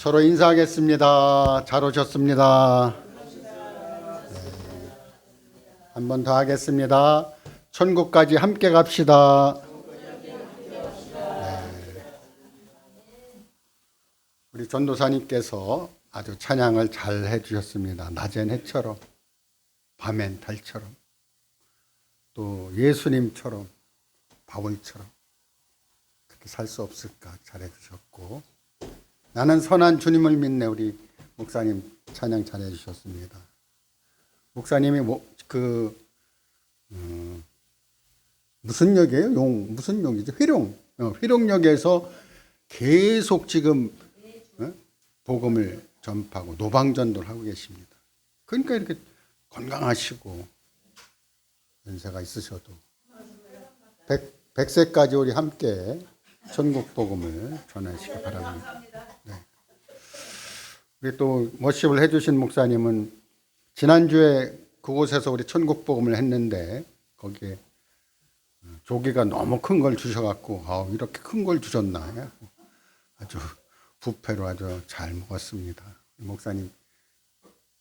서로 인사하겠습니다. 잘 오셨습니다. 한 번 더 하겠습니다. 천국까지 함께 갑시다. 우리 전도사님께서 아주 찬양을 잘 해주셨습니다. 낮엔 해처럼, 밤엔 달처럼, 또 예수님처럼, 바울처럼 그렇게 살 수 없을까 잘 해주셨고, 나는 선한 주님을 믿네. 우리 목사님 찬양 잘 해주셨습니다. 목사님이 무슨 역이에요? 무슨 역이죠? 회룡역에서 계속 지금 복음을 전파하고 노방전도를 하고 계십니다. 그러니까 이렇게 건강하시고 연세가 있으셔도 100세까지 우리 함께 천국 복음을 전하시기 바랍니다. 네. 우리 또 워십을 해주신 목사님은 지난주에 그곳에서 우리 천국 복음을 했는데 거기에 조기가 너무 큰 걸 주셔갖고 이렇게 큰 걸 주셨나 아주 부패로 아주 잘 먹었습니다. 목사님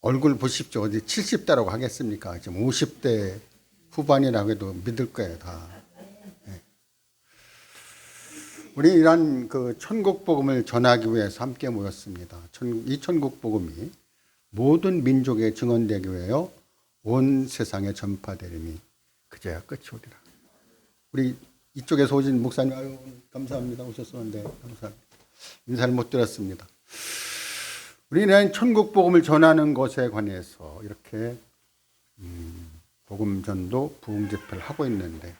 얼굴 보십시오. 어디 70대라고 하겠습니까? 지금 50대 후반이라고 해도 믿을 거예요 다. 네. 우리 이런 그 천국 복음을 전하기 위해서 함께 모였습니다. 이 천국 복음이 모든 민족에 증언되기 위하여 온 세상에 전파되리니 그제야 끝이 오리라. 우리 이쪽에서 오신 목사님 감사합니다. 오셨었는데 감사합니다. 인사를 못 드렸습니다. 우리는 천국 복음을 전하는 것에 관해서 이렇게 복음 전도 부흥 집회를 하고 있는데,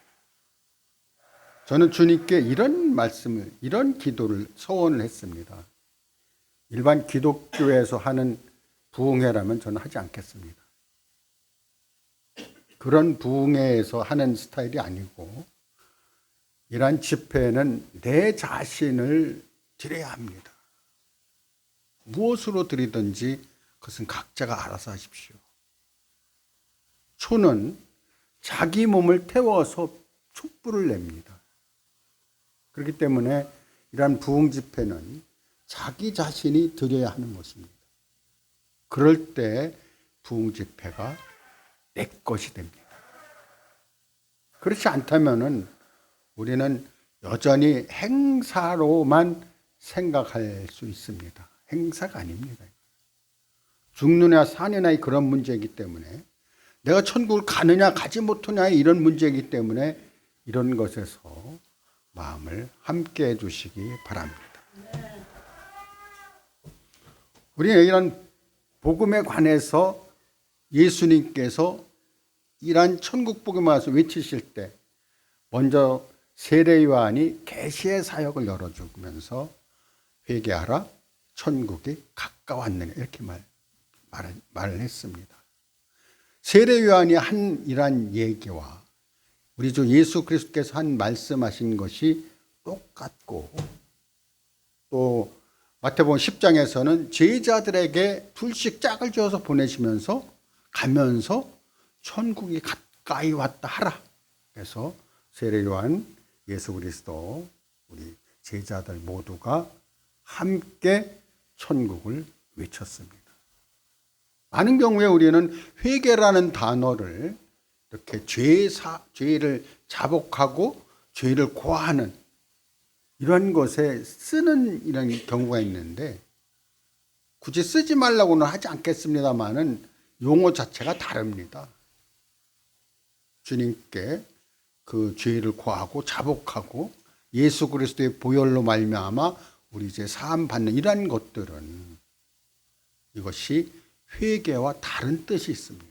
저는 주님께 이런 말씀을, 이런 기도를 서원을 했습니다. 일반 기독교에서 하는 부흥회라면 저는 하지 않겠습니다. 그런 부흥회에서 하는 스타일이 아니고, 이러한 집회는 내 자신을 드려야 합니다. 무엇으로 드리든지 그것은 각자가 알아서 하십시오. 초는 자기 몸을 태워서 촛불을 냅니다. 그렇기 때문에 이러한 부흥 집회는 자기 자신이 드려야 하는 것입니다. 그럴 때 부흥 집회가 내 것이 됩니다. 그렇지 않다면은 우리는 여전히 행사로만 생각할 수 있습니다. 행사가 아닙니다. 죽느냐 사느냐 그런 문제이기 때문에, 내가 천국을 가느냐 가지 못하냐 이런 문제이기 때문에 이런 것에서 마음을 함께 해주시기 바랍니다. 우리는 이런 복음에 관해서 예수님께서 이러한 천국 복음에 와서 외치실 때 먼저 세례 요한이 계시의 사역을 열어주면서 회개하라 천국이 가까웠느냐 이렇게 말을 했습니다. 세례 요한이 한 이러한 얘기와 우리 주 예수 그리스도께서 한 말씀하신 것이 똑같고, 또 마태복음 10장에서는 제자들에게 둘씩 짝을 지어서 보내시면서 가면서 천국이 가까이 왔다 하라. 그래서 세례 요한, 예수 그리스도, 우리 제자들 모두가 함께 천국을 외쳤습니다. 많은 경우에 우리는 회개라는 단어를 이렇게 죄를 자복하고 죄를 고하는 이런 것에 쓰는 이런 경우가 있는데, 굳이 쓰지 말라고는 하지 않겠습니다만은 용어 자체가 다릅니다. 주님께 그 죄를 고하고 자복하고 예수 그리스도의 보혈로 말미암아 우리 이제 사함 받는 이러한 것들은 이것이 회개와 다른 뜻이 있습니다.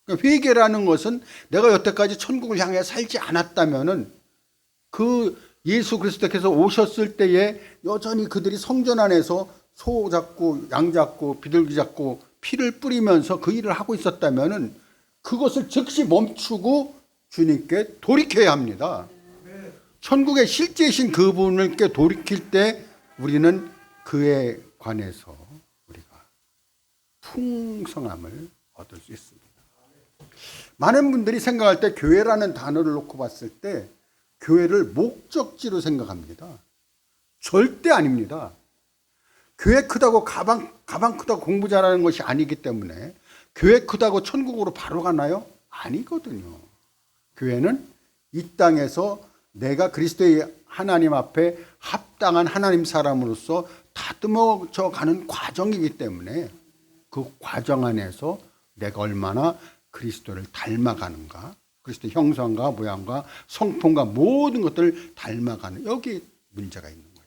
그러니까 회개라는 것은 내가 여태까지 천국을 향해 살지 않았다면은 그 예수 그리스도께서 오셨을 때에 여전히 그들이 성전 안에서 소 잡고 양 잡고 비둘기 잡고 피를 뿌리면서 그 일을 하고 있었다면은 그것을 즉시 멈추고 주님께 돌이켜야 합니다. 천국의 실제이신 그분께 돌이킬 때 우리는 그에 관해서 우리가 풍성함을 얻을 수 있습니다. 많은 분들이 생각할 때 교회라는 단어를 놓고 봤을 때 교회를 목적지로 생각합니다. 절대 아닙니다. 교회 크다고 가방 크다고 공부 잘하는 것이 아니기 때문에 교회 크다고 천국으로 바로 가나요? 아니거든요. 교회는 이 땅에서 내가 그리스도의 하나님 앞에 합당한 하나님 사람으로서 다듬어져 가는 과정이기 때문에 그 과정 안에서 내가 얼마나 그리스도를 닮아가는가, 그리스도 형상과 모양과 성품과 모든 것들을 닮아가는, 여기 문제가 있는 것입니다.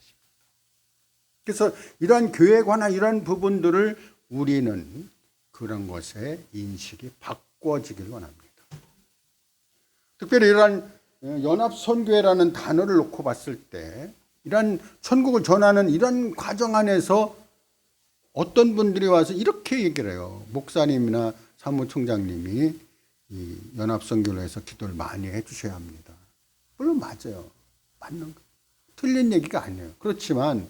그래서 이러한 교회에 관한 이러한 부분들을 우리는 그런 것에 인식이 바꿔지길 원합니다. 특별히 이러한 연합선교회라는 단어를 놓고 봤을 때 이러한 천국을 전하는 이런 과정 안에서 어떤 분들이 와서 이렇게 얘기를 해요. 목사님이나 사무총장님이 이 연합선교를 해서 기도를 많이 해주셔야 합니다. 물론 맞아요. 맞는 거. 틀린 얘기가 아니에요. 그렇지만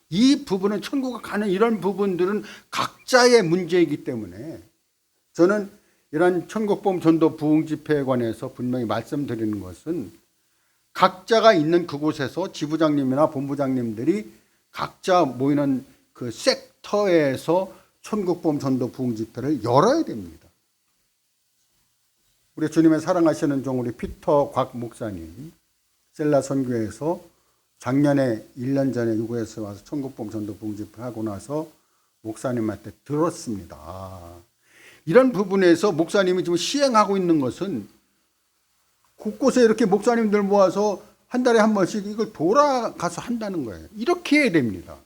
이 부분은 천국에 가는 이런 부분들은 각자의 문제이기 때문에 저는 이런 천국복음 전도 부흥 집회에 관해서 분명히 말씀드리는 것은 각자가 있는 그곳에서 지부장님이나 본부장님들이 각자 모이는 그 섹터에서 천국복음 전도 부흥 집회를 열어야 됩니다. 우리 주님의 사랑하시는 종 우리 피터 곽 목사님 셀라 선교회에서 작년에 1년 전에 유고에서 와서 천국복음 전도 부흥 집회 하고 나서 목사님한테 들었습니다. 이런 부분에서 목사님이 지금 시행하고 있는 것은 곳곳에 이렇게 목사님들 모아서 한 달에 한 번씩 이걸 돌아가서 한다는 거예요. 이렇게 해야 됩니다.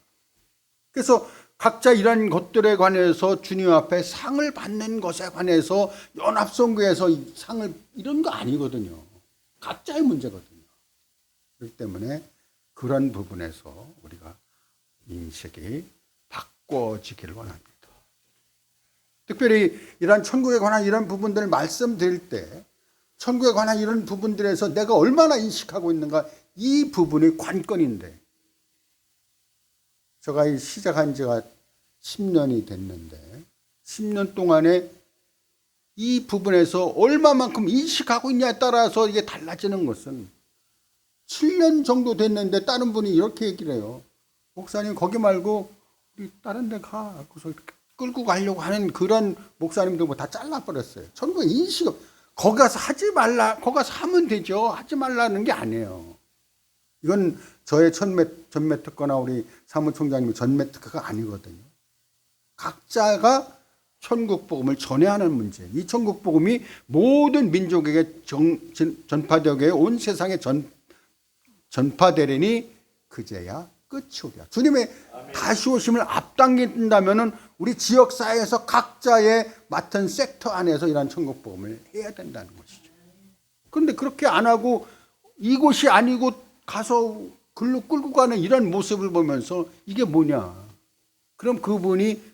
그래서 각자 이런 것들에 관해서 주님 앞에 상을 받는 것에 관해서 연합선교에서 상을 이런 거 아니거든요. 각자의 문제거든요. 그렇기 때문에 그런 부분에서 우리가 인식이 바꿔지기를 원합니다. 특별히 이런 천국에 관한 이런 부분들을 말씀드릴 때 천국에 관한 이런 부분들에서 내가 얼마나 인식하고 있는가, 이 부분이 관건인데, 제가 시작한 지가 10년이 됐는데 10년 동안에 이 부분에서 얼마만큼 인식하고 있냐에 따라서 이게 달라지는 것은 7년 정도 됐는데 다른 분이 이렇게 얘기를 해요. 목사님 거기 말고 우리 다른 데 가. 그래서 끌고 가려고 하는 그런 목사님들 뭐 다 잘라버렸어요. 천국에 인식, 거기 가서 하지 말라, 거기 가서 하면 되죠. 하지 말라는 게 아니에요. 이건 저의 전매 특허나 우리 사무총장님의 전매 특허가 아니거든요. 각자가 천국 복음을 전해야 하는 문제. 이 천국 복음이 모든 민족에게 전파되게 온 세상에 전파되리니 그제야 끝이 오리라. 주님의 다시 오심을 앞당긴다면은 우리 지역 사회에서 각자의 맡은 섹터 안에서 이런 천국 복음을 해야 된다는 것이죠. 그런데 그렇게 안 하고 이곳이 아니고 가서 글로 끌고 가는 이런 모습을 보면서 이게 뭐냐? 그럼 그분이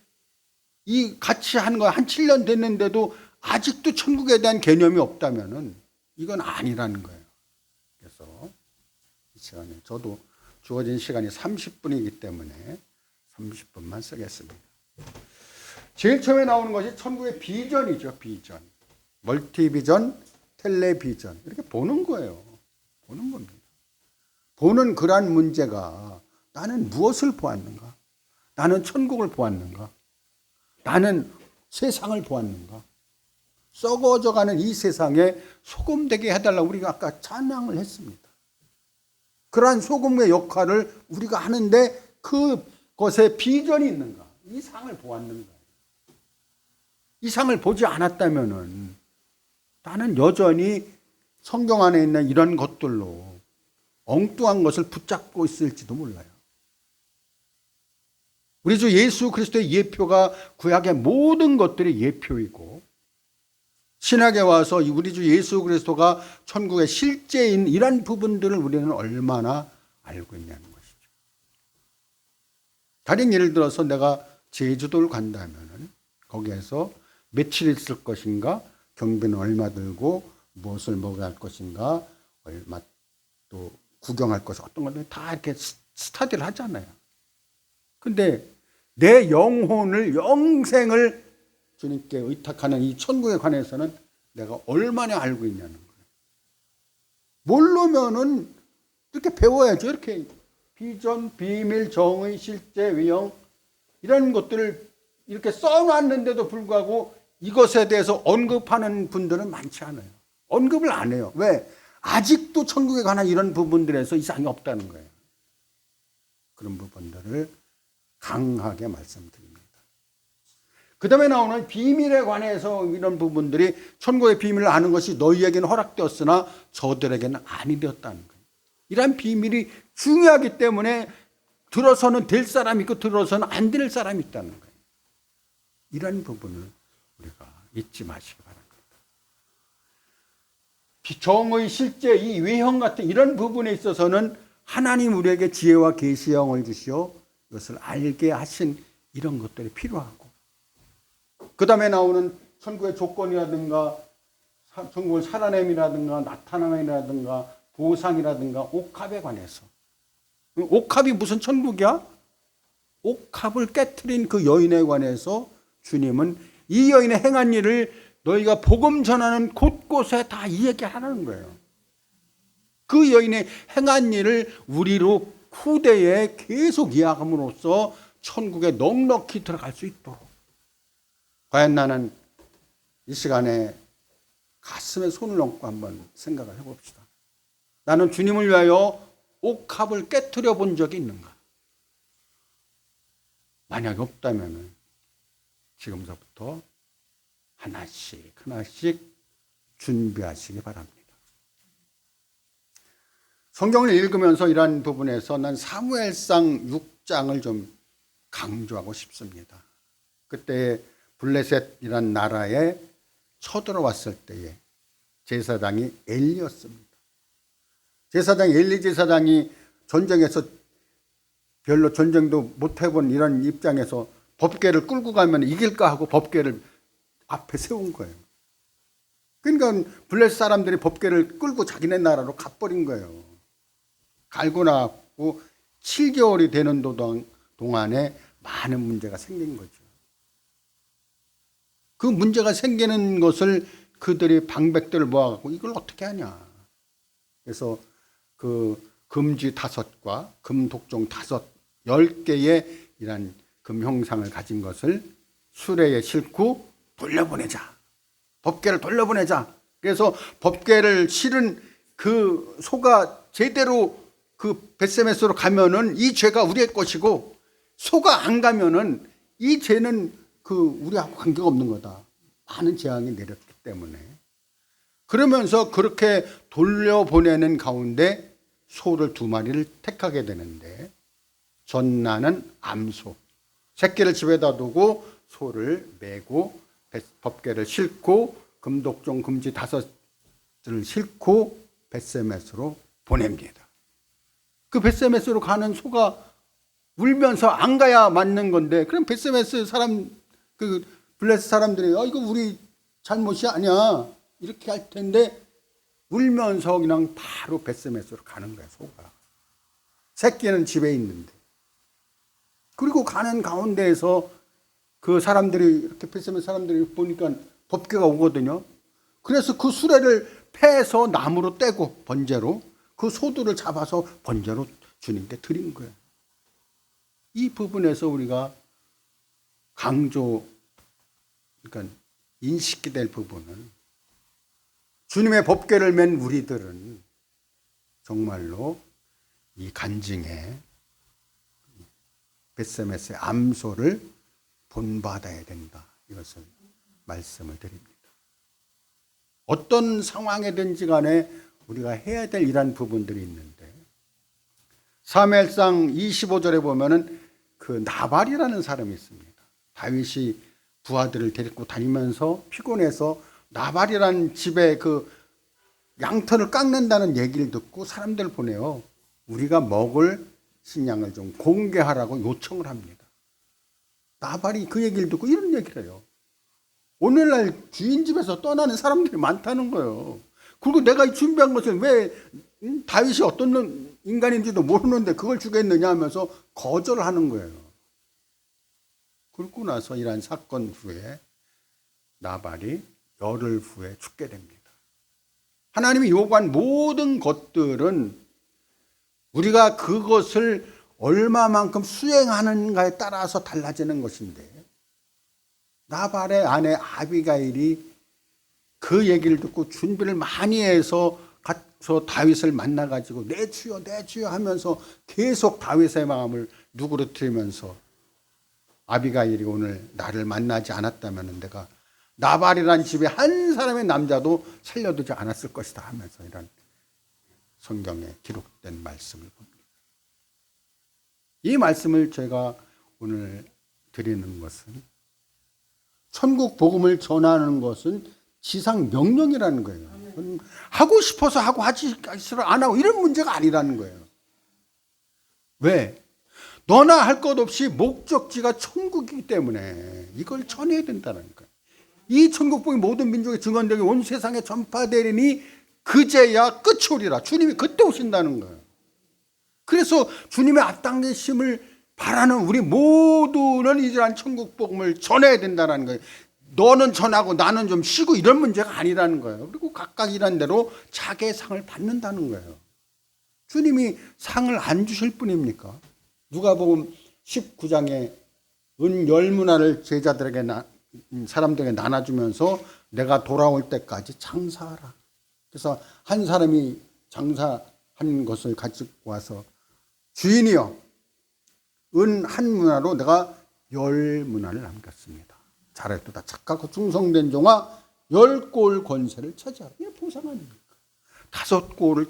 이 같이 한 거 한 7년 됐는데도 아직도 천국에 대한 개념이 없다면은 이건 아니라는 거예요. 그래서 이 시간에 저도 주어진 시간이 30분이기 때문에 30분만 쓰겠습니다. 제일 처음에 나오는 것이 천국의 비전이죠. 비전. 멀티비전, 텔레비전. 이렇게 보는 거예요. 보는 겁니다. 보는 그러한 문제가 나는 무엇을 보았는가? 나는 천국을 보았는가? 나는 세상을 보았는가? 썩어져가는 이 세상에 소금되게 해달라고 우리가 아까 찬양을 했습니다. 그러한 소금의 역할을 우리가 하는데 그것에 비전이 있는가? 이 상을 보았는가? 이 상을 보지 않았다면은 나는 여전히 성경 안에 있는 이런 것들로 엉뚱한 것을 붙잡고 있을지도 몰라요. 우리 주 예수 그리스도의 예표가 구약의 모든 것들이 예표이고 신약에 와서 우리 주 예수 그리스도가 천국의 실제인 이런 부분들을 우리는 얼마나 알고 있냐는 것이죠. 다른 예를 들어서 내가 제주도를 간다면은 거기에서 며칠 있을 것인가, 경비는 얼마 들고 무엇을 먹어야 할 것인가, 얼마 또 구경할 것이 어떤 것들 다 이렇게 스터디를 하잖아요. 근데 내 영혼을, 영생을 주님께 의탁하는 이 천국에 관해서는 내가 얼마나 알고 있냐는 거예요. 모르면은 이렇게 배워야죠. 이렇게 비전, 비밀, 정의, 실제, 위형, 이런 것들을 이렇게 써놨는데도 불구하고 이것에 대해서 언급하는 분들은 많지 않아요. 언급을 안 해요. 왜? 아직도 천국에 관한 이런 부분들에서 이상이 없다는 거예요. 그런 부분들을 강하게 말씀드립니다. 그 다음에 나오는 비밀에 관해서 이런 부분들이 천국의 비밀을 아는 것이 너희에게는 허락되었으나 저들에게는 아니 되었다는 거예요. 이러한 비밀이 중요하기 때문에 들어서는 될 사람이 있고 들어서는 안 될 사람이 있다는 거예요. 이런 부분을 우리가 잊지 마시기 바랍니다. 정의 실제 이 외형 같은 이런 부분에 있어서는 하나님 우리에게 지혜와 계시의 영을 주시어 이것을 알게 하신 이런 것들이 필요하고, 그 다음에 나오는 천국의 조건이라든가 천국을 살아냄이라든가 나타남이라든가 보상이라든가 옥합에 관해서, 옥합이 무슨 천국이야? 옥합을 깨트린 그 여인에 관해서 주님은 이 여인의 행한 일을 너희가 복음 전하는 곳곳에 다 이야기하라는 거예요. 그 여인의 행한 일을 우리로 후대에 계속 이야기함으로써 천국에 넉넉히 들어갈 수 있도록. 과연 나는 이 시간에 가슴에 손을 얹고 한번 생각을 해봅시다. 나는 주님을 위하여 옥합을 깨트려 본 적이 있는가? 만약에 없다면 지금서부터 하나씩 준비하시기 바랍니다. 성경을 읽으면서 이러한 부분에서 난 사무엘상 6장을 좀 강조하고 싶습니다. 그때 블레셋이란 나라에 쳐들어왔을 때에 제사장이 엘리였습니다. 제사장 엘리 제사장이 전쟁에서 별로 전쟁도 못 해본 이런 입장에서 법궤를 끌고 가면 이길까 하고 법궤를 앞에 세운 거예요. 그러니까 블레셋 사람들이 법궤를 끌고 자기네 나라로 가버린 거예요. 갈고 나왔고 7개월이 되는 동안에 많은 문제가 생긴 거죠. 그 문제가 생기는 것을 그들이 방백들을 모아갖고 이걸 어떻게 하냐. 그래서 그 금쥐 5과 금독종 10개의 이런 금형상을 가진 것을 수레에 싣고 돌려보내자. 법궤를 돌려보내자. 그래서 법궤를 실은 그 소가 제대로 그 벳세메스로 가면은 이 죄가 우리의 것이고, 소가 안 가면은 이 죄는 그 우리하고 관계가 없는 거다. 많은 재앙이 내렸기 때문에. 그러면서 그렇게 돌려보내는 가운데 소를 2마리를 택하게 되는데, 전나는 암소, 새끼를 집에다 두고 소를 메고 법궤를 싣고 금독종 금지 5을 싣고 벳세메스로 보냅니다. 그 벳세메스로 가는 소가 울면서 안 가야 맞는 건데, 그럼 벳세메스 사람, 그 블레셋 사람들이 이거 우리 잘못이 아니야 이렇게 할 텐데, 울면서 그냥 바로 벳세메스로 가는 거야. 소가, 새끼는 집에 있는데. 그리고 가는 가운데에서 그 사람들이 이렇게 벳세메스 사람들이 보니까 법궤가 오거든요. 그래서 그 수레를 패서 나무로 떼고 번제로 그 소들을 잡아서 번제로 주님께 드린 거예요. 이 부분에서 우리가 그러니까 인식이 될 부분은, 주님의 법궤를 맨 우리들은 정말로 이 간증에 벳세메스의 암소를 본받아야 된다. 이것을 말씀을 드립니다. 어떤 상황이든지 간에 우리가 해야 될 이런 부분들이 있는데, 사무엘상 25절에 보면은 그 나발이라는 사람이 있습니다. 다윗이 부하들을 데리고 다니면서 피곤해서 나발이라는 집에 그 양털을 깎는다는 얘기를 듣고 사람들을 보내요. 우리가 먹을 식량을 좀 공개하라고 요청을 합니다. 나발이 그 얘기를 듣고 이런 얘기를 해요. 오늘날 주인 집에서 떠나는 사람들이 많다는 거예요. 그리고 내가 준비한 것을 왜 다윗이 어떤 인간인지도 모르는데 그걸 주겠느냐 하면서 거절하는 거예요. 그러고 나서 이러한 사건 후에 나발이 열흘 후에 죽게 됩니다. 하나님이 요구한 모든 것들은 우리가 그것을 얼마만큼 수행하는가에 따라서 달라지는 것인데, 나발의 아내 아비가일이 그 얘기를 듣고 준비를 많이 해서 가서 다윗을 만나가지고 내 주여 내 주여 하면서 계속 다윗의 마음을 누그러뜨리면서, 아비가일이 오늘 나를 만나지 않았다면 내가 나발이란 집에 한 사람의 남자도 살려두지 않았을 것이다 하면서 이런 성경에 기록된 말씀을 봅니다. 이 말씀을 제가 오늘 드리는 것은, 천국 복음을 전하는 것은 지상 명령이라는 거예요. 하고 싶어서 하고 하지 안 하고 이런 문제가 아니라는 거예요. 왜? 너나 할 것 없이 목적지가 천국이기 때문에 이걸 전해야 된다는 거예요. 이 천국 복음이 모든 민족에 증언되게 온 세상에 전파되리니 그제야 끝이 오리라. 주님이 그때 오신다는 거예요. 그래서 주님의 앞당기심을 바라는 우리 모두는 이러한 천국 복음을 전해야 된다는 거예요. 너는 전하고 나는 좀 쉬고 이런 문제가 아니라는 거예요. 그리고 각각 일한 대로 자기의 상을 받는다는 거예요. 주님이 상을 안 주실 뿐입니까? 누가복음 19장에 은 10문화를 제자들에게 사람들에게 나눠주면서 내가 돌아올 때까지 장사하라. 그래서 한 사람이 장사한 것을 가지고 와서 주인이여, 은 1문화로 내가 10문화를 남겼습니다. 잘했도다. 착하고 충성된 종아, 10골 권세를 차지하라. 이게 보상 아닙니까? 5골을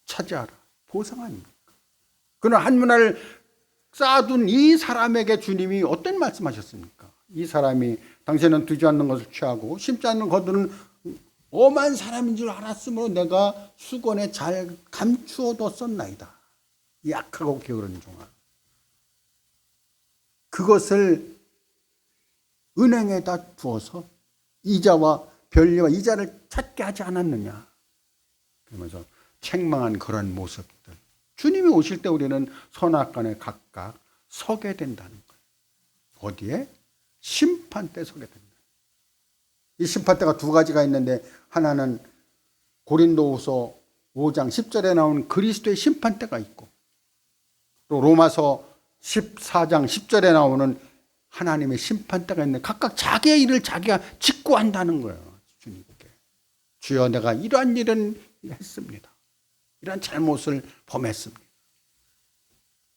차지하라. 보상 아닙니까? 그러나 1문화를 쌓아둔 이 사람에게 주님이 어떤 말씀하셨습니까? 이 사람이 당신은 두지 않는 것을 취하고 심지 않는 것들은 엄한 사람인 줄 알았으므로 내가 수건에 잘 감추어뒀었나이다. 약하고 게으른 종아, 그것을 은행에다 두어서 이자와 변리와 이자를 찾게 하지 않았느냐. 그러면서 책망한 그런 모습들, 주님이 오실 때 우리는 선악간에 각각 서게 된다는 거예요. 어디에? 심판대 서게 된다. 이 심판대가 두 가지가 있는데, 하나는 고린도후서 5장 10절에 나오는 그리스도의 심판대가 있고, 또 로마서 14장 10절에 나오는 하나님의 심판대가 있는데, 각각 자기의 일을 자기가 짓고 한다는 거예요. 주님께 주여 내가 이러한 일은 했습니다. 이러한 잘못을 범했습니다.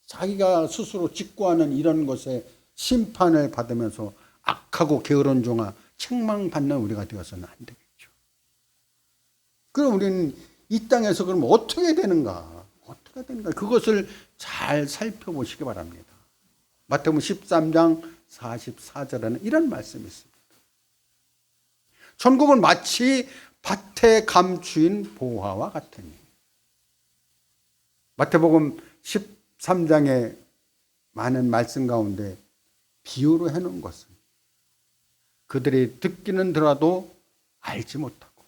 자기가 스스로 짓고 하는 이런 것에 심판을 받으면서 악하고 게으른 종아 책망받는 우리가 되어서는 안 되겠죠. 그럼 우리는 이 땅에서 그럼 어떻게 되는가? 어떻게 되는가? 그것을 잘 살펴보시기 바랍니다. 마태복음 13장 44절에는 이런 말씀이 있습니다. 천국은 마치 밭에 감추인 보화와 같으니. 마태복음 13장의 많은 말씀 가운데 비유로 해놓은 것은 그들이 듣기는 들어도 알지 못하고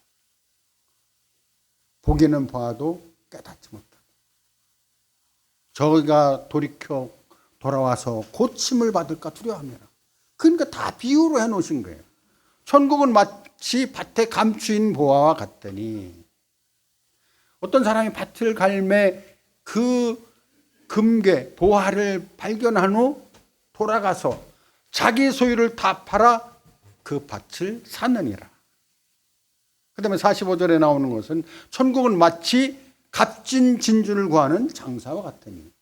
보기는 봐도 깨닫지 못하고 저희가 돌이켜 돌아와서 고침을 받을까 두려워합니다. 그러니까 다 비유로 해놓으신 거예요. 천국은 마치 밭에 감추인 보화와 같더니, 어떤 사람이 밭을 갈매 그 금괴 보화를 발견한 후 돌아가서 자기 소유를 다 팔아 그 밭을 사느니라. 그 다음에 45절에 나오는 것은 천국은 마치 값진 진주를 구하는 장사와 같으니,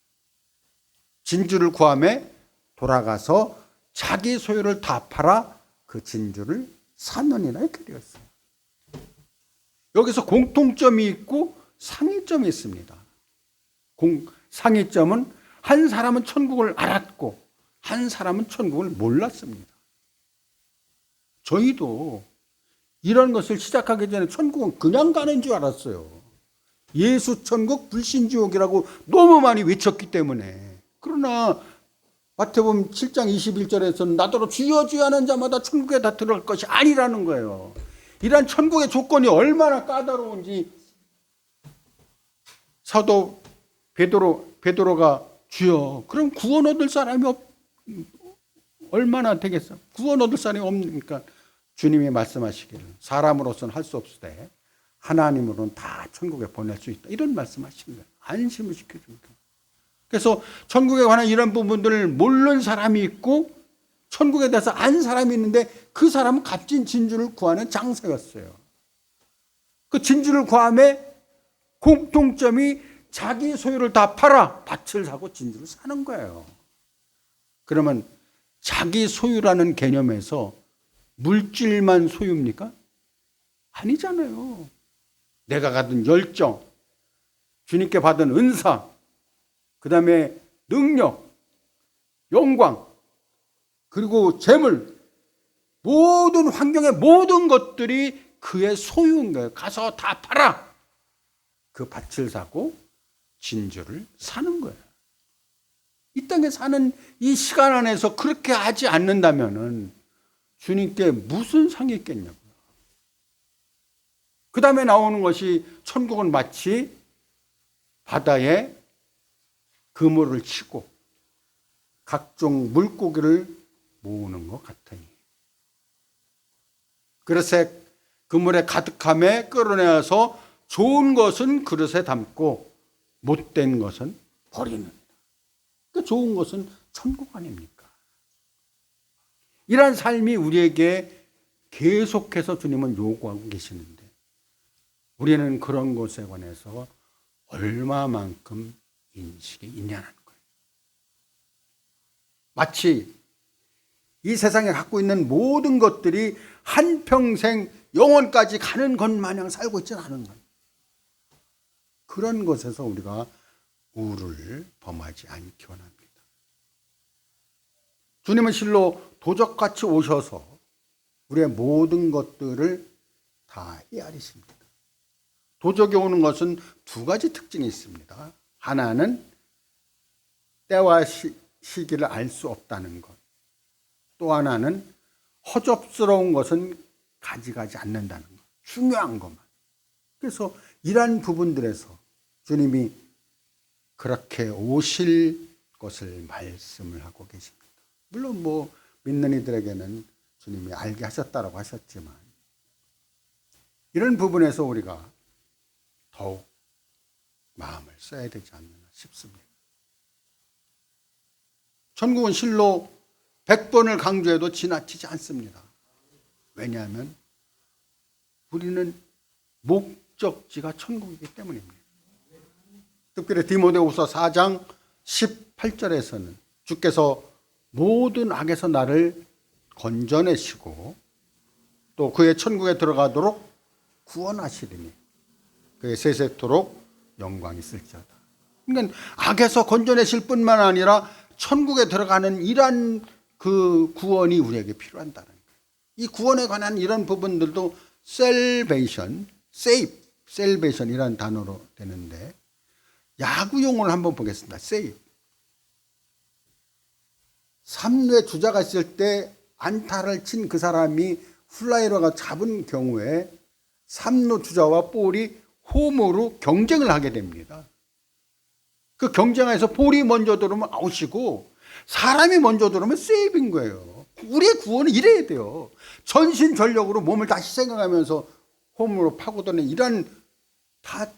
진주를 구함에 돌아가서 자기 소유를 다 팔아 그 진주를 사느니라 이렇게 되었어요. 여기서 공통점이 있고 상이점이 있습니다. 상이점은 한 사람은 천국을 알았고 한 사람은 천국을 몰랐습니다. 저희도 이런 것을 시작하기 전에 천국은 그냥 가는 줄 알았어요. 예수 천국 불신지옥이라고 너무 많이 외쳤기 때문에. 그러나 마태복음 7장 21절에서는 나더러 주여 주여 하는 자마다 천국에 다 들어갈 것이 아니라는 거예요. 이러한 천국의 조건이 얼마나 까다로운지 사도 베드로가 주여, 그럼 구원 얻을 사람이 얼마나 되겠어? 구원 얻을 사람이 없으니까 주님이 말씀하시기를 사람으로서는 할 수 없으되 하나님으로는 다 천국에 보낼 수 있다. 이런 말씀하시는 거예요. 안심을 시켜주는 거예요. 그래서 천국에 관한 이런 부분들을 모르는 사람이 있고 천국에 대해서 안 사람이 있는데 그 사람은 값진 진주를 구하는 장사였어요. 그 진주를 구함에 공통점이 자기 소유를 다 팔아 밭을 사고 진주를 사는 거예요. 그러면 자기 소유라는 개념에서 물질만 소유입니까? 아니잖아요. 내가 가진 열정, 주님께 받은 은사, 그 다음에 능력, 영광, 그리고 재물, 모든 환경의 모든 것들이 그의 소유인 거예요. 가서 다 팔아. 그 밭을 사고 진주를 사는 거예요. 이 땅에 사는 이 시간 안에서 그렇게 하지 않는다면은 주님께 무슨 상이 있겠냐고요. 그 다음에 나오는 것이 천국은 마치 바다에 그물을 치고 각종 물고기를 모으는 것 같으니 그릇에 그물에 가득함에 끌어내어서 좋은 것은 그릇에 담고 못된 것은 버리는. 그 좋은 것은 천국 아닙니까? 이러한 삶이 우리에게 계속해서 주님은 요구하고 계시는데 우리는 그런 것에 관해서 얼마만큼 인식이 있냐는 거예요. 마치 이 세상에 갖고 있는 모든 것들이 한평생 영원까지 가는 것 마냥 살고 있지는 않은 거예요. 그런 것에서 우리가 우를 범하지 않기 원합니다. 주님은 실로 도적같이 오셔서 우리의 모든 것들을 다 헤아리십니다. 도적이 오는 것은 두 가지 특징이 있습니다. 하나는 때와 시기를 알 수 없다는 것. 또 하나는 허접스러운 것은 가져가지 않는다는 것. 중요한 것만. 그래서 이러한 부분들에서 주님이 그렇게 오실 것을 말씀을 하고 계십니다. 물론 믿는 이들에게는 주님이 알게 하셨다라고 하셨지만 이런 부분에서 우리가 더욱 마음을 써야 되지 않나 싶습니다. 천국은 실로 100번을 강조해도 지나치지 않습니다. 왜냐하면 우리는 목적지가 천국이기 때문입니다. 특별히 디모데후서 4장 18절에서는 주께서 모든 악에서 나를 건져내시고 또 그의 천국에 들어가도록 구원하시리니 그의 세세토록 영광이 있을지어다. 그러니까 악에서 건져내실 뿐만 아니라 천국에 들어가는 이러한 그 구원이 우리에게 필요한다는 거예요. 이 구원에 관한 이런 부분들도 salvation, save, salvation이라는 단어로 되는데 야구 용어를 한번 보겠습니다. save. 3루에 주자가 있을 때 안타를 친 그 사람이 플라이로가 잡은 경우에 3루 주자와 볼이 홈으로 경쟁을 하게 됩니다. 그 경쟁에서 볼이 먼저 들어오면 아웃이고 사람이 먼저 들어오면 세이브인 거예요. 우리의 구원은 이래야 돼요. 전신전력으로 몸을 다 희생하면서 홈으로 파고드는 이런 다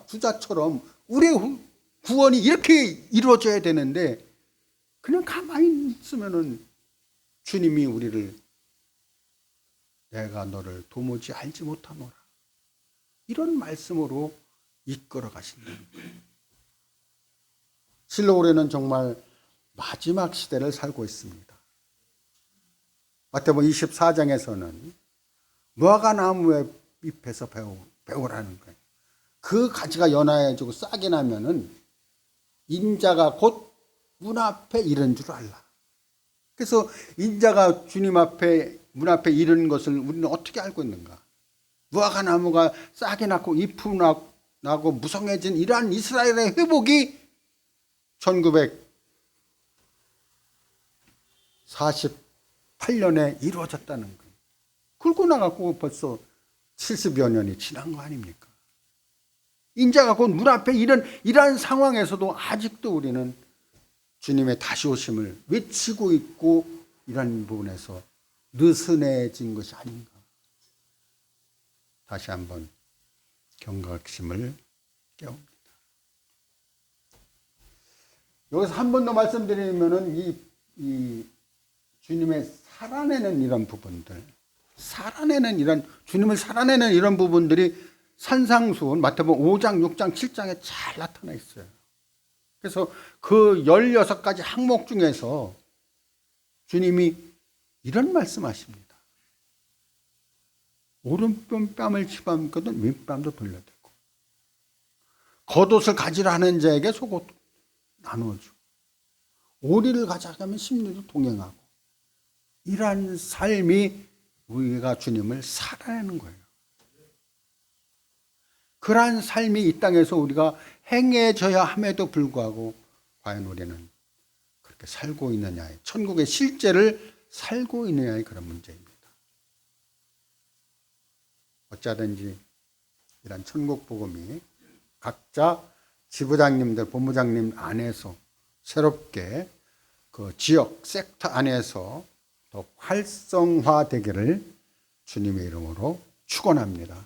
주자처럼 우리의 구원이 이렇게 이루어져야 되는데 그냥 가만히 있으면은 주님이 우리를 내가 너를 도무지 알지 못하노라 이런 말씀으로 이끌어 가신다는 거예요. 실로 우리는 정말 마지막 시대를 살고 있습니다. 마태복음 24장에서는 무화과 나무에 잎에서 배우라는 거예요. 그 가지가 연화해지고 싹이 나면은 인자가 곧 문 앞에 이른 줄 알라. 그래서 인자가 주님 앞에 문 앞에 이른 것을 우리는 어떻게 알고 있는가? 무화과 나무가 싹이 났고 잎이 나고 무성해진 이러한 이스라엘의 회복이 1948년에 이루어졌다는 거예요. 굴고 나가고 벌써 70여 년이 지난 거 아닙니까? 인자가 곧 문 앞에 이러한 상황에서도 아직도 우리는 주님의 다시 오심을 외치고 있고 이런 부분에서 느슨해진 것이 아닌가. 다시 한번 경각심을 깨웁니다. 여기서 한 번 더 말씀드리면은 이 주님의 살아내는 이런 부분들, 주님을 살아내는 이런 부분들이 산상수훈 마태복음 5장, 6장, 7장에 잘 나타나 있어요. 그래서 그 16가지 항목 중에서 주님이 이런 말씀하십니다. 오른편 뺨을 집어먹거든 왼뺨도 돌려대고, 겉옷을 가지라 하는 자에게 속옷 나누어주고, 오리를 가져가면 하면 심리도 동행하고, 이러한 삶이 우리가 주님을 살아내는 거예요. 그러한 삶이 이 땅에서 우리가 행해져야 함에도 불구하고 과연 우리는 그렇게 살고 있느냐의, 천국의 실제를 살고 있느냐의 그런 문제입니다. 어쩌든지 이런 천국 복음이 각자 지부장님들, 본부장님 안에서 새롭게 그 지역 섹터 안에서 더 활성화되기를 주님의 이름으로 축원합니다.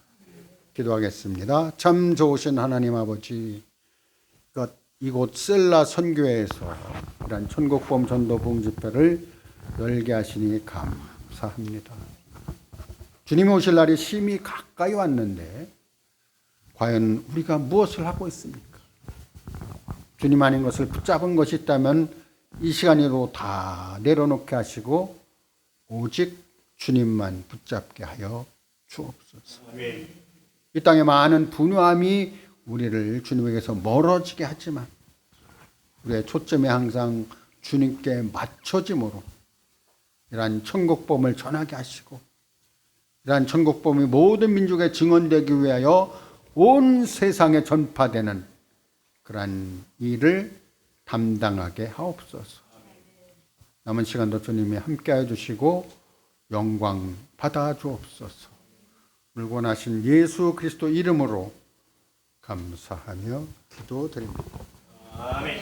기도하겠습니다. 참 좋으신 하나님 아버지, 이곳 셀라 선교회에서 이런 천국복음 전도 부흥 집회를 열게 하시니 감사합니다. 주님이 오실 날이 심히 가까이 왔는데 과연 우리가 무엇을 하고 있습니까? 주님 아닌 것을 붙잡은 것이 있다면 이 시간으로 다 내려놓게 하시고 오직 주님만 붙잡게 하여 주옵소서. 아멘. 이 땅에 많은 분노함이 우리를 주님에게서 멀어지게 하지만 우리의 초점이 항상 주님께 맞춰짐으로 이러한 천국복음을 전하게 하시고, 이러한 천국복음이 모든 민족에 증언되기 위하여 온 세상에 전파되는 그러한 일을 담당하게 하옵소서. 남은 시간도 주님이 함께해 주시고 영광 받아 주옵소서. 물권하신 예수 그리스도 이름으로 감사하며 기도드립니다. 아멘.